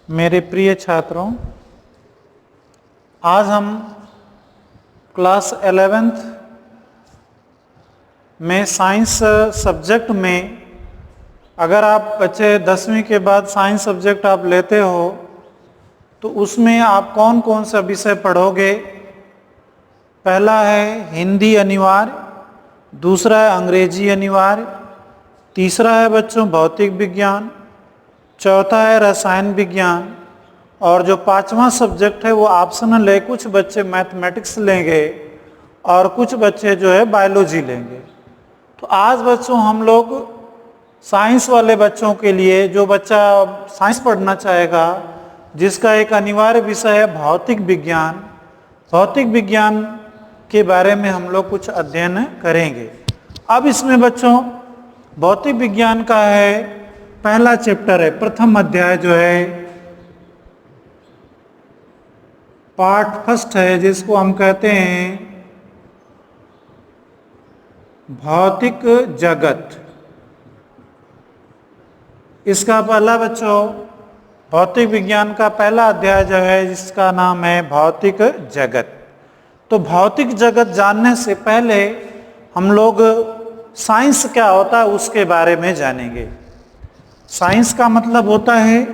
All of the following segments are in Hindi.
मेरे प्रिय छात्रों, आज हम क्लास 11th में साइंस सब्जेक्ट में, अगर आप बच्चे 10वीं के बाद साइंस सब्जेक्ट आप लेते हो तो उसमें आप कौन कौन सा विषय पढ़ोगे। पहला है हिंदी अनिवार्य, दूसरा है अंग्रेजी अनिवार्य, तीसरा है बच्चों भौतिक विज्ञान, चौथा है रसायन विज्ञान और जो पांचवा सब्जेक्ट है वो ऑप्शनल है। कुछ बच्चे मैथमेटिक्स लेंगे और कुछ बच्चे जो है बायोलॉजी लेंगे। तो आज बच्चों हम लोग साइंस वाले बच्चों के लिए, जो बच्चा साइंस पढ़ना चाहेगा, जिसका एक अनिवार्य विषय है भौतिक विज्ञान, भौतिक विज्ञान के बारे में हम लोग कुछ अध्ययन करेंगे। अब इसमें बच्चों भौतिक विज्ञान का है पहला चैप्टर है, प्रथम अध्याय जो है पार्ट फर्स्ट है, जिसको हम कहते हैं भौतिक जगत। इसका पहला बच्चों भौतिक विज्ञान का पहला अध्याय जो है जिसका नाम है भौतिक जगत। तो भौतिक जगत जानने से पहले हम लोग साइंस क्या होता है उसके बारे में जानेंगे। साइंस का मतलब होता है,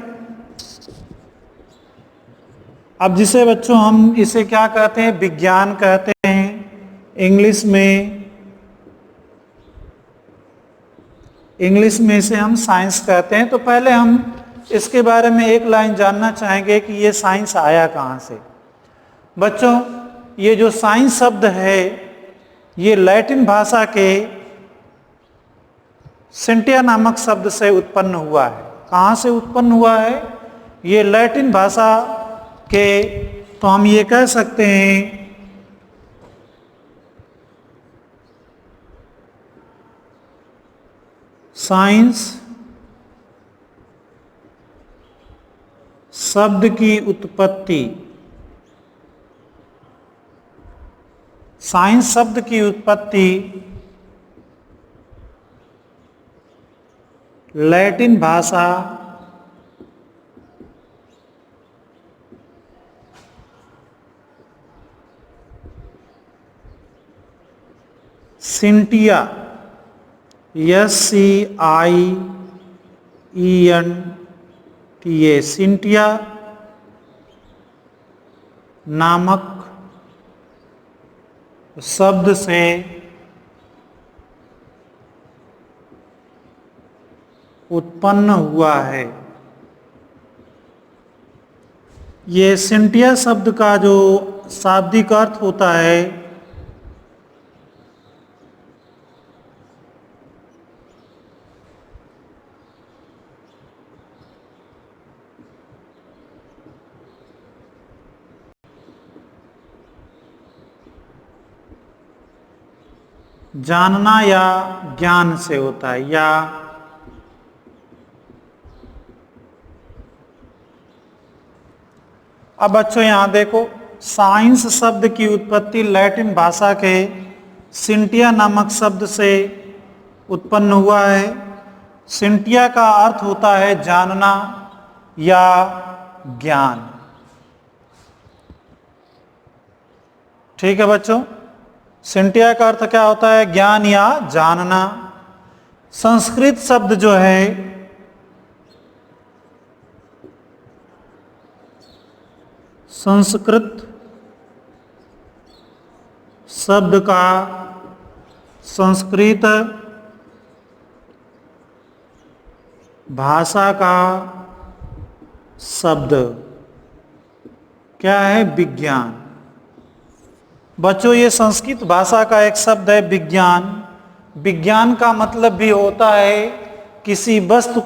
अब जिसे बच्चों हम इसे क्या कहते हैं, विज्ञान कहते हैं। इंग्लिश में इसे हम साइंस कहते हैं। तो पहले हम इसके बारे में एक लाइन जानना चाहेंगे कि ये साइंस आया कहाँ से। बच्चों ये जो साइंस शब्द है ये लैटिन भाषा के सिंटिया नामक शब्द से उत्पन्न हुआ है। कहाँ से उत्पन्न हुआ है? ये लैटिन भाषा के, तो हम ये कह सकते हैं साइंस शब्द की उत्पत्ति, साइंस शब्द की उत्पत्ति लैटिन भाषा सिंटिया SCIENTA सिंटिया नामक शब्द से उत्पन्न हुआ है। ये सिंटिया शब्द का जो शाब्दिक अर्थ होता है जानना या ज्ञान से होता है। या अब बच्चों यहां देखो, साइंस शब्द की उत्पत्ति लैटिन भाषा के सिंटिया नामक शब्द से उत्पन्न हुआ है। सिंटिया का अर्थ होता है जानना या ज्ञान। ठीक है बच्चों, सिंटिया का अर्थ क्या होता है? ज्ञान या जानना। संस्कृत शब्द जो है संस्कृत शब्द का संस्कृत भाषा का शब्द क्या है? विज्ञान। बच्चों ये संस्कृत भाषा का एक शब्द है विज्ञान। विज्ञान का मतलब भी होता है किसी वस्तु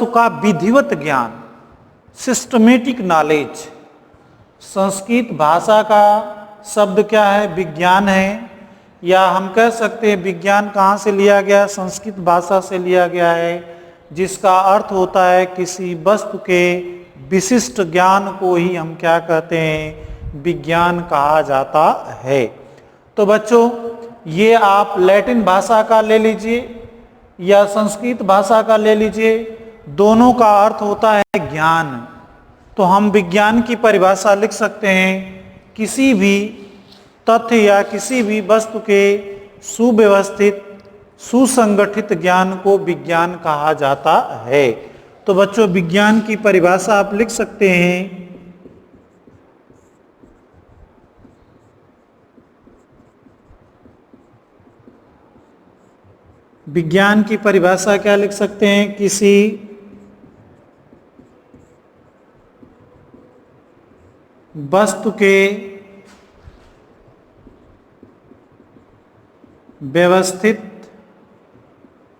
का विधिवत ज्ञान, सिस्टमेटिक नॉलेज। संस्कृत भाषा का शब्द क्या है? विज्ञान है। या हम कह सकते हैं विज्ञान कहाँ से लिया गया? संस्कृत भाषा से लिया गया है, जिसका अर्थ होता है किसी वस्तु के विशिष्ट ज्ञान को ही हम क्या कहते हैं? विज्ञान कहा जाता है। तो बच्चों ये आप लैटिन भाषा का ले लीजिए या संस्कृत भाषा का ले लीजिए, दोनों का अर्थ होता है ज्ञान। तो हम विज्ञान की परिभाषा लिख सकते हैं, किसी भी तथ्य या किसी भी वस्तु के सुव्यवस्थित सुसंगठित ज्ञान को विज्ञान कहा जाता है। तो बच्चों विज्ञान की परिभाषा आप लिख सकते हैं, विज्ञान की परिभाषा क्या लिख सकते हैं, किसी वस्तु के व्यवस्थित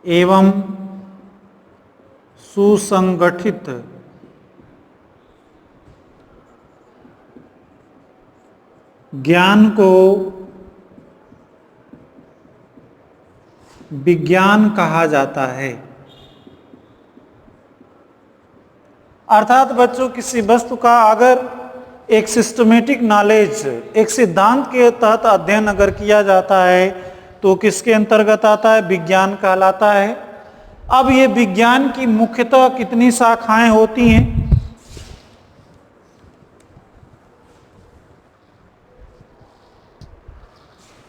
एवं सुसंगठित ज्ञान को विज्ञान कहा जाता है। अर्थात बच्चों किसी वस्तु का अगर एक सिस्टमेटिक नॉलेज, एक सिद्धांत के तहत अध्ययन अगर किया जाता है तो किसके अंतर्गत आता है, विज्ञान कहलाता है। अब ये विज्ञान की मुख्यतः कितनी शाखाएं होती हैं?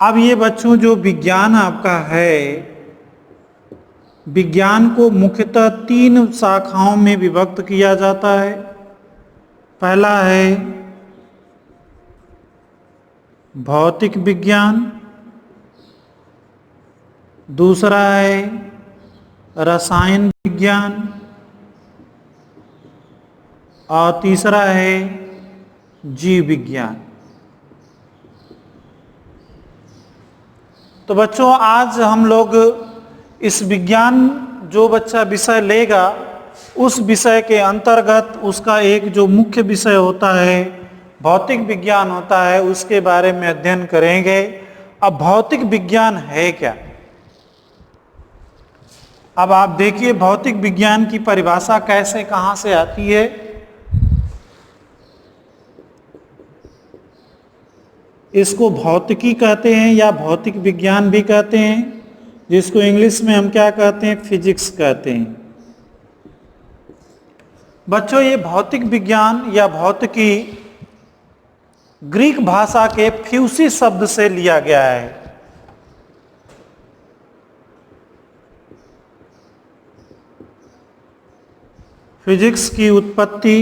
अब ये बच्चों जो विज्ञान आपका है, विज्ञान को मुख्यतः 3 शाखाओं में विभक्त किया जाता है। पहला है भौतिक विज्ञान, दूसरा है रसायन विज्ञान और तीसरा है जीव विज्ञान। तो बच्चों आज हम लोग इस विज्ञान, जो बच्चा विषय लेगा उस विषय के अंतर्गत उसका एक जो मुख्य विषय होता है भौतिक विज्ञान होता है, उसके बारे में अध्ययन करेंगे। अब भौतिक विज्ञान है क्या? अब आप देखिए भौतिक विज्ञान की परिभाषा कैसे कहां से आती है। इसको भौतिकी कहते हैं या भौतिक विज्ञान भी कहते हैं, जिसको इंग्लिश में हम क्या कहते हैं, फिजिक्स कहते हैं। बच्चों ये भौतिक विज्ञान या भौतिकी ग्रीक भाषा के फ्यूसिस शब्द से लिया गया है। फिजिक्स की उत्पत्ति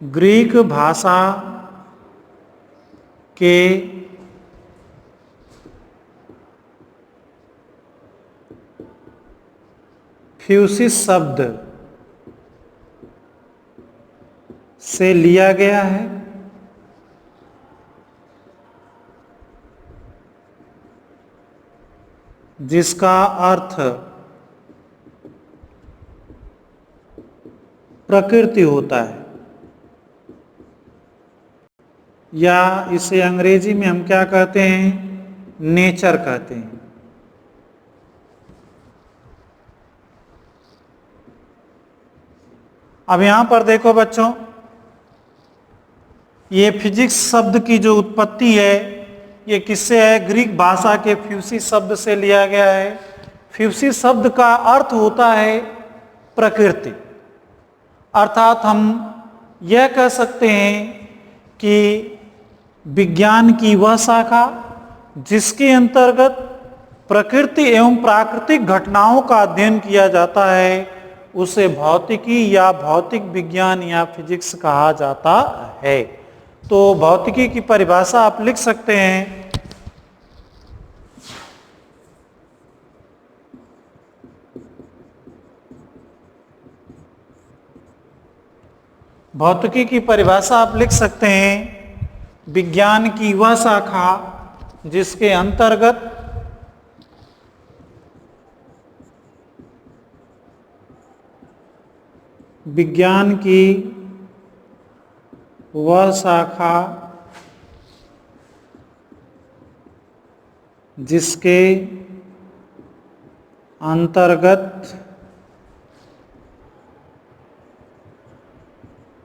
ग्रीक भाषा के फ्यूसिस शब्द से लिया गया है, जिसका अर्थ प्रकृति होता है, या इसे अंग्रेजी में हम क्या कहते हैं, नेचर कहते हैं। अब यहां पर देखो बच्चों, ये फिजिक्स शब्द की जो उत्पत्ति है ये किससे है, ग्रीक भाषा के फ्यूसिस शब्द से लिया गया है। फ्यूसिस शब्द का अर्थ होता है प्रकृति। अर्थात हम यह कह सकते हैं कि विज्ञान की वह शाखा जिसके अंतर्गत प्रकृति एवं प्राकृतिक घटनाओं का अध्ययन किया जाता है उसे भौतिकी या भौतिक विज्ञान या फिजिक्स कहा जाता है। तो भौतिकी की परिभाषा आप लिख सकते हैं, भौतिकी की परिभाषा आप लिख सकते हैं, विज्ञान की वह शाखा जिसके अंतर्गत विज्ञान की वह शाखा जिसके अंतर्गत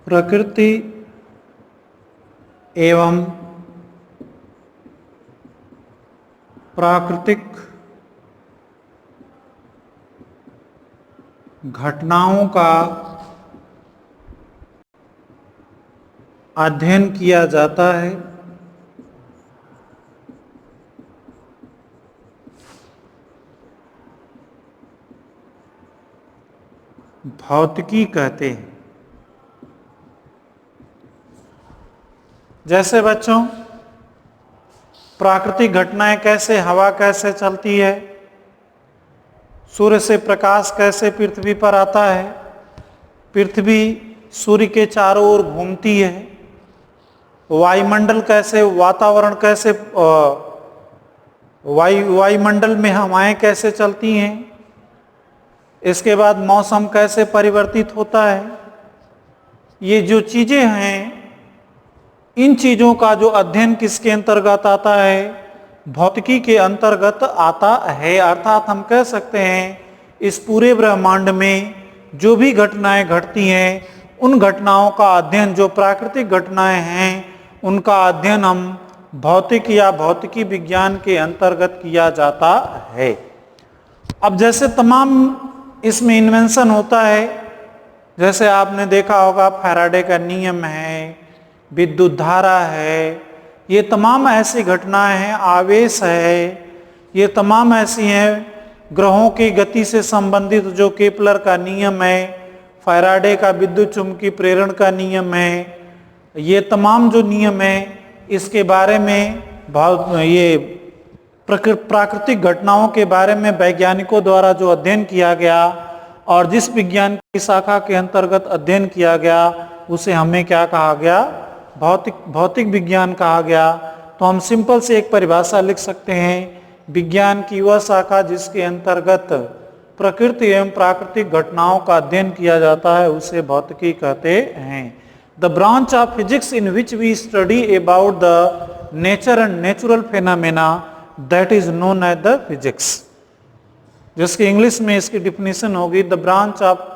प्रकृति एवं प्राकृतिक घटनाओं का अध्ययन किया जाता है। भौतिकी कहते हैं। जैसे बच्चों, प्राकृतिक घटनाएं कैसे, हवा कैसे चलती है, सूर्य से प्रकाश कैसे पृथ्वी पर आता है, पृथ्वी सूर्य के चारों ओर घूमती है, वायुमंडल कैसे, वातावरण कैसे, वायुमंडल में हवाएं कैसे चलती हैं, इसके बाद मौसम कैसे परिवर्तित होता है। ये जो चीजें हैं, इन चीजों का जो अध्ययन किसके अंतर्गत आता है? भौतिकी के अंतर्गत आता है। अर्थात हम कह सकते हैं इस पूरे ब्रह्मांड में जो भी घटनाएं घटती हैं, उन घटनाओं का अध्ययन, जो प्राकृतिक घटनाएं हैं, उनका अध्ययन हम भौतिक या भौतिकी विज्ञान के अंतर्गत किया जाता है। अब जैसे तमाम इसमें इन्वेंशन होता है, जैसे आपने देखा होगा फैराडे का नियम है, विद्युत धारा है, ये तमाम ऐसी घटनाएं हैं, आवेश है, ये तमाम ऐसी हैं, ग्रहों की गति से संबंधित जो केपलर का नियम है, फैराडे का विद्युत चुंबकीय प्रेरण का नियम है, ये तमाम जो नियम है, इसके बारे में ये प्राकृतिक घटनाओं के बारे में वैज्ञानिकों द्वारा जो अध्ययन किया गया और जिस विज्ञान की शाखा के अंतर्गत अध्ययन किया गया, उसे हमें क्या कहा गया? भौतिक विज्ञान कहा गया। तो हम सिंपल से एक परिभाषा लिख सकते हैं, विज्ञान की वह शाखा जिसके अंतर्गत प्रकृति एवं प्राकृतिक घटनाओं का अध्ययन किया जाता है, उसे भौतिकी कहते हैं। The branch of physics in which we study about the nature and natural phenomena that is known as the physics, जिसकी इंग्लिश में इसकी डिफिनेशन होगी the branch of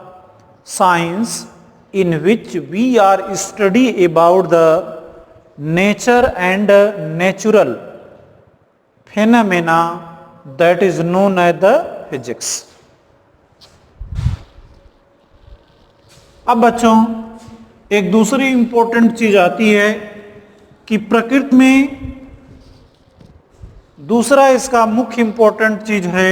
science in which we are study about the nature and natural phenomena that is known as the physics। अब बच्चों एक दूसरी इंपॉर्टेंट चीज आती है कि प्रकृति में दूसरा इसका मुख्य इंपॉर्टेंट चीज है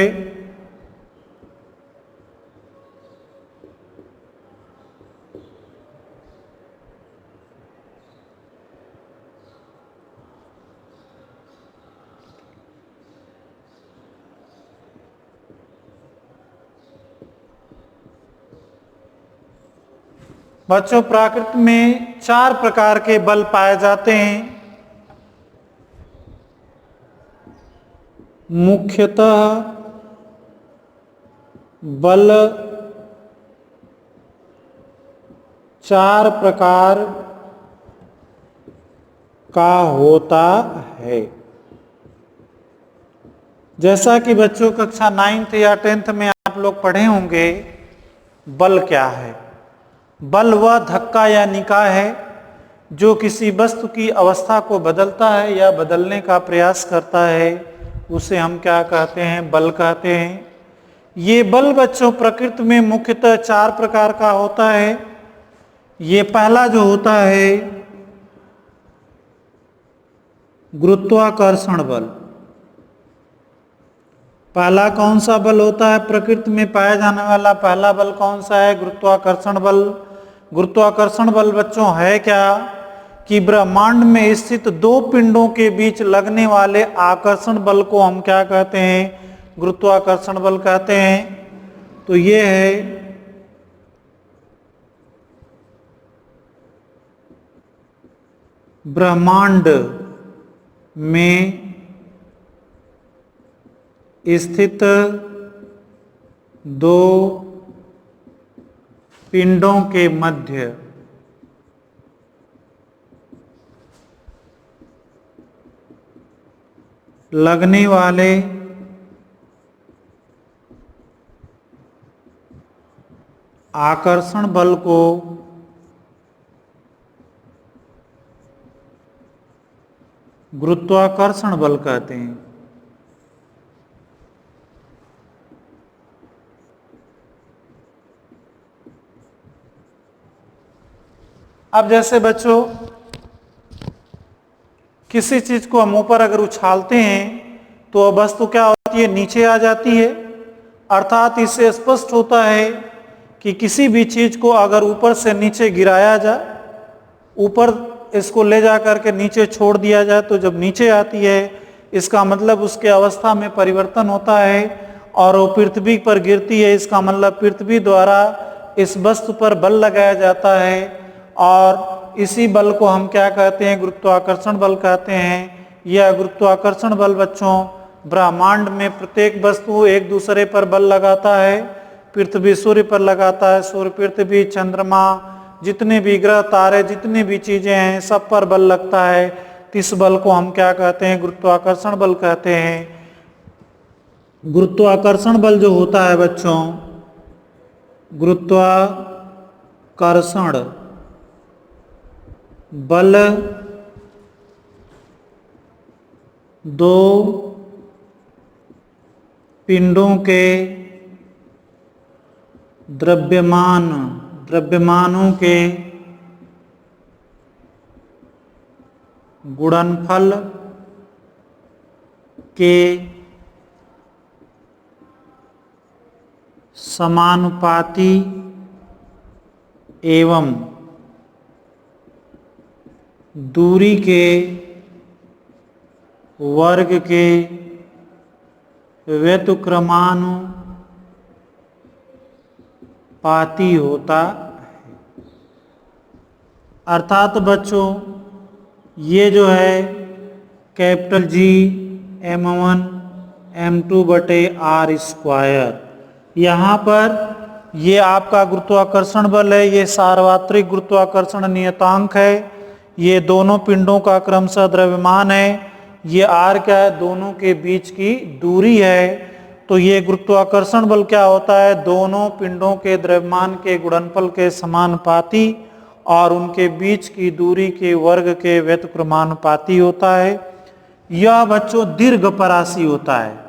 बच्चों, प्रकृति में 4 प्रकार के बल पाए जाते हैं। मुख्यतः बल 4 प्रकार का होता है। जैसा कि बच्चों कक्षा 9th या 10th में आप लोग पढ़े होंगे, बल क्या है? बल वह धक्का या निकाय है जो किसी वस्तु की अवस्था को बदलता है या बदलने का प्रयास करता है, उसे हम क्या कहते हैं? बल कहते हैं। ये बल बच्चों प्रकृति में मुख्यतः 4 प्रकार का होता है। ये पहला जो होता है गुरुत्वाकर्षण बल। पहला कौन सा बल होता है? प्रकृति में पाया जाने वाला पहला बल कौन सा है? गुरुत्वाकर्षण बल। गुरुत्वाकर्षण बल बच्चों है क्या? कि ब्रह्मांड में स्थित 2 पिंडों के बीच लगने वाले आकर्षण बल को हम क्या कहते हैं? गुरुत्वाकर्षण बल कहते हैं। तो ये है ब्रह्मांड में स्थित 2 पिंडों के मध्य लगने वाले आकर्षण बल को गुरुत्वाकर्षण बल कहते हैं। अब जैसे बच्चों किसी चीज को हम ऊपर अगर उछालते हैं तो वस्तु क्या होती है, नीचे आ जाती है। अर्थात इससे स्पष्ट होता है कि किसी भी चीज को अगर ऊपर से नीचे गिराया जाए, ऊपर इसको ले जा करके नीचे छोड़ दिया जाए, तो जब नीचे आती है इसका मतलब उसके अवस्था में परिवर्तन होता है और वो पृथ्वी पर गिरती है। इसका मतलब पृथ्वी द्वारा इस वस्तु पर बल लगाया जाता है और इसी बल को हम क्या कहते हैं, गुरुत्वाकर्षण बल कहते हैं। यह गुरुत्वाकर्षण बल बच्चों ब्रह्मांड में प्रत्येक वस्तु एक दूसरे पर बल लगाता है। पृथ्वी सूर्य पर लगाता है, सूर्य पृथ्वी चंद्रमा जितने भी ग्रह तारे जितनी भी चीजें हैं सब पर बल लगता है। तो इस बल को हम क्या कहते हैं, गुरुत्वाकर्षण बल कहते हैं। गुरुत्वाकर्षण बल जो होता है बच्चों, गुरुत्वाकर्षण बल दो पिंडों के द्रव्यमानों के गुणनफल के समानुपाती एवं दूरी के वर्ग के व्युत्क्रमानुपाती होता है। अर्थात बच्चों ये जो है कैपिटल जी m1 m2 बटे आर स्क्वायर, यहाँ पर ये आपका गुरुत्वाकर्षण बल है, ये सार्वत्रिक गुरुत्वाकर्षण नियतांक है। ये दोनों पिंडों का क्रमशः द्रव्यमान है। ये आर क्या है, दोनों के बीच की दूरी है। तो ये गुरुत्वाकर्षण बल क्या होता है, दोनों पिंडों के द्रव्यमान के गुणनफल के समानुपाती और उनके बीच की दूरी के वर्ग के व्युत्क्रमानुपाती होता है। यह बच्चों दीर्घ परासी होता है।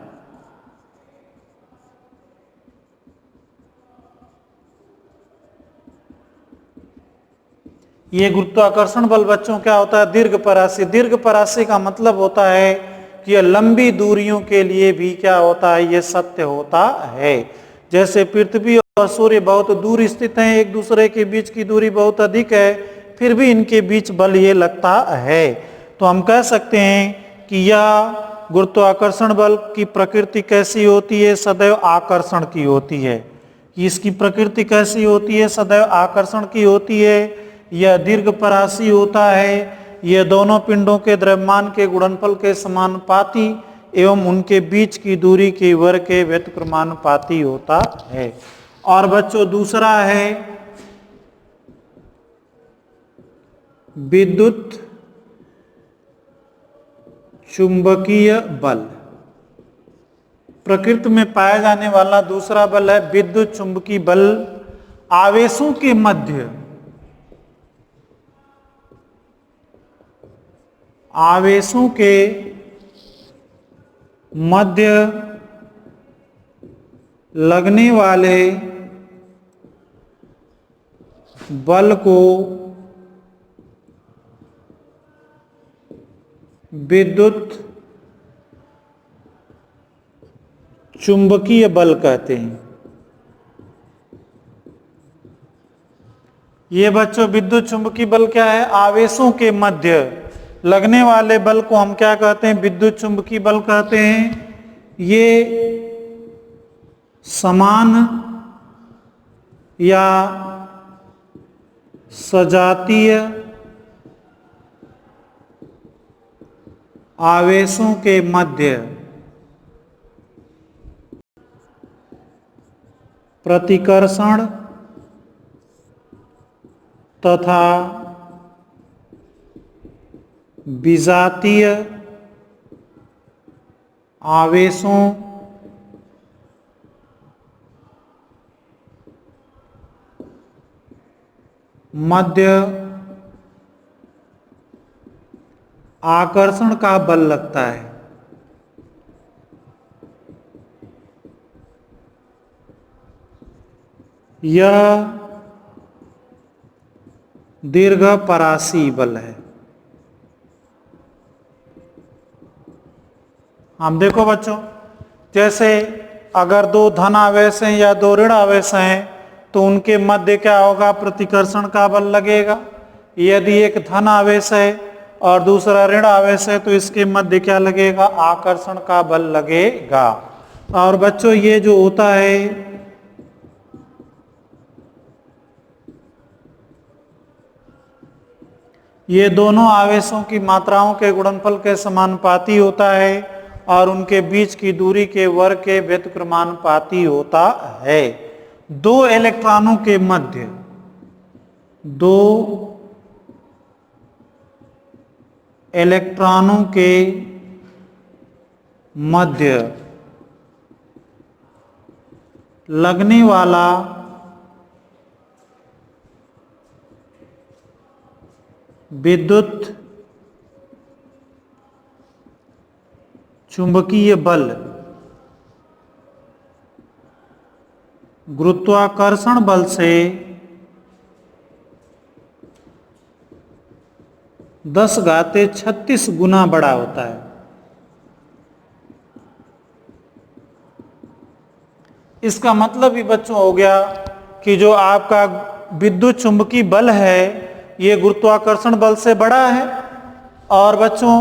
ये गुरुत्वाकर्षण बल बच्चों क्या होता है, दीर्घ परासी। दीर्घ परासी का मतलब होता है कि यह लंबी दूरियों के लिए भी क्या होता है, ये सत्य होता है। जैसे पृथ्वी और सूर्य बहुत दूर स्थित हैं, एक दूसरे के बीच की दूरी बहुत अधिक है, फिर भी इनके बीच बल ये लगता है। तो हम कह सकते हैं कि यह गुरुत्वाकर्षण बल की प्रकृति कैसी होती है, सदैव आकर्षण की होती है। इसकी प्रकृति कैसी होती है, सदैव आकर्षण की होती है। यह दीर्घ परासी होता है। यह दोनों पिंडों के द्रव्यमान के गुणनफल के समानुपाती एवं उनके बीच की दूरी के वर्ग के व्युत्क्रमानुपाती होता है। और बच्चों दूसरा है विद्युत चुंबकीय बल। प्रकृति में पाया जाने वाला दूसरा बल है विद्युत चुंबकीय बल। आवेशों के मध्य लगने वाले बल को विद्युत चुंबकीय बल कहते हैं। ये बच्चों विद्युत चुंबकीय बल क्या है, आवेशों के मध्य लगने वाले बल को हम क्या कहते हैं, विद्युत चुंबकीय बल कहते हैं। ये समान या सजातीय आवेशों के मध्य प्रतिकर्षण तथा विजातीय आवेशों मध्य आकर्षण का बल लगता है। यह दीर्घपरासी बल है। हम देखो बच्चों, जैसे अगर दो धन आवेश हैं या दो ऋण आवेश हैं तो उनके मध्य क्या होगा, प्रतिकर्षण का बल लगेगा। यदि एक धन आवेश है और दूसरा ऋण आवेश है तो इसके मध्य क्या लगेगा, आकर्षण का बल लगेगा। और बच्चों ये जो होता है ये दोनों आवेशों की मात्राओं के गुणनफल के समानुपाती होता है और उनके बीच की दूरी के वर्ग के व्युत्क्रमानुपाती होता है। दो इलेक्ट्रॉनों के मध्य, दो इलेक्ट्रॉनों के मध्य लगने वाला विद्युत चुंबकीय बल गुरुत्वाकर्षण बल से 10⁻36 गुना बड़ा होता है। इसका मतलब भी बच्चों हो गया कि जो आपका विद्युत चुंबकीय बल है ये गुरुत्वाकर्षण बल से बड़ा है। और बच्चों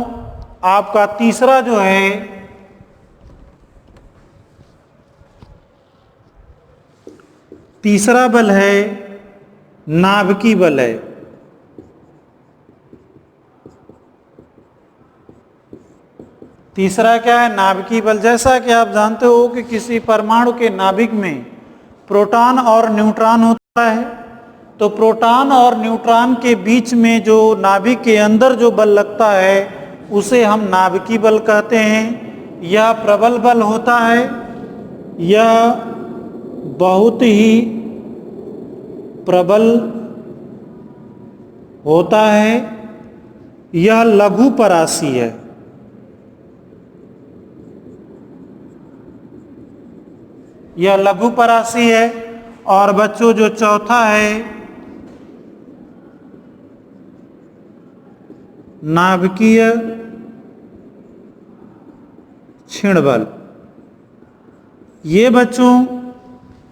आपका तीसरा जो है तीसरा बल है नाभिकीय बल है। तीसरा क्या है, नाभिकीय बल। जैसा कि आप जानते हो कि किसी परमाणु के नाभिक में प्रोटॉन और न्यूट्रॉन होता है, तो प्रोटॉन और न्यूट्रॉन के बीच में जो नाभिक के अंदर जो बल लगता है उसे हम नाभिकीय बल कहते हैं। यह प्रबल बल होता है, यह बहुत ही प्रबल होता है, यह लघु परासी है। यह लघु परासी है। और बच्चों जो चौथा है नाभिकीय क्षीण बल। ये बच्चों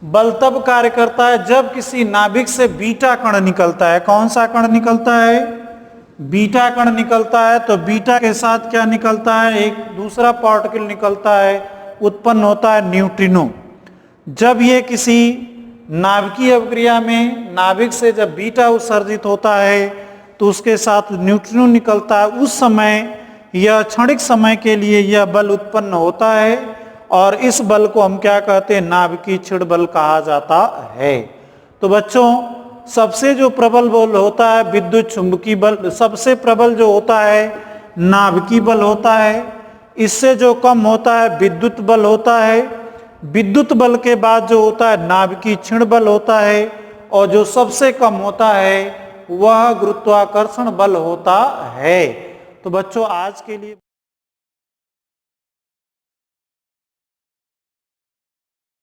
बल तब कार्य करता है जब किसी नाभिक से बीटा कण निकलता है। कौन सा कण निकलता है, बीटा कण निकलता है। तो बीटा के साथ क्या निकलता है, एक दूसरा पार्टिकल निकलता है, उत्पन्न होता है न्यूट्रिनो। जब ये किसी नाभिकीय अभिक्रिया में नाभिक से जब बीटा उत्सर्जित होता है तो उसके साथ न्यूट्रिनो निकलता है, उस समय यह क्षणिक समय के लिए यह बल उत्पन्न होता है और इस बल को हम क्या कहते हैं, नाभिकीय क्षीण बल कहा जाता है। तो बच्चों सबसे जो प्रबल बल होता है विद्युत चुंबकीय बल, सबसे प्रबल जो होता है नाभिकीय बल होता है। इससे जो कम होता है विद्युत बल होता है। विद्युत बल के बाद जो होता है नाभिकीय क्षीण बल होता है और जो सबसे कम होता है वह गुरुत्वाकर्षण बल होता है। तो बच्चों आज के लिए